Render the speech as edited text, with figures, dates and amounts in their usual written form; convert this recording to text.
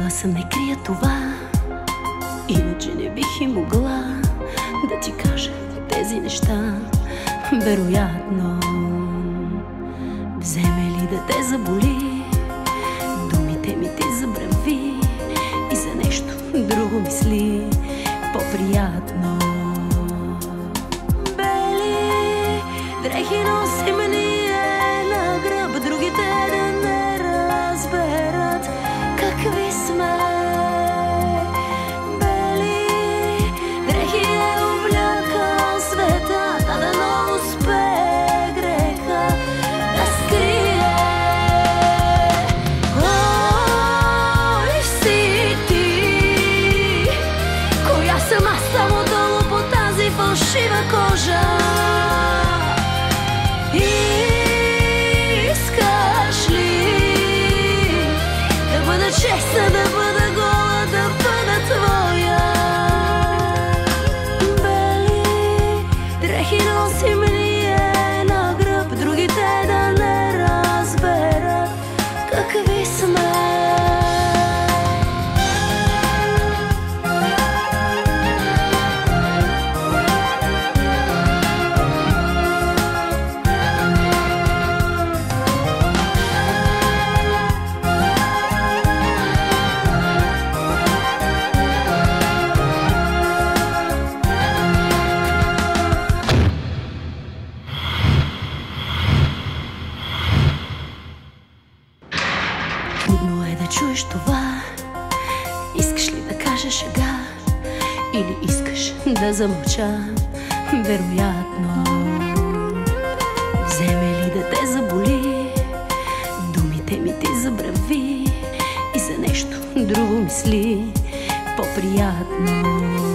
Искала съм, не крия това, иначе не бих и могла да ти кажа тези неща. Вероятно, вземе ли да те заболи, думите ми ти забрави и за нещо друго мисли по-приятно. Бели дрехи носим ние на гръб, другите да не разберат какви сме. Бели дрехи е облякал света, а да не успее греха да скрие. Кой си ти? Коя съм аз само долу по тази фалшива кожа? Искаш ли да бъда честна, да бъда гола, да бъда твоя? Бели дрехи носим ние на гръб, другите да не разберат какви сме. Трудно е да чуеш това. Искаш ли да кажеш шега или искаш да замълча? Вероятно, вземе ли да те заболи, думите ми ти забрави и за нещо друго мисли по-приятно.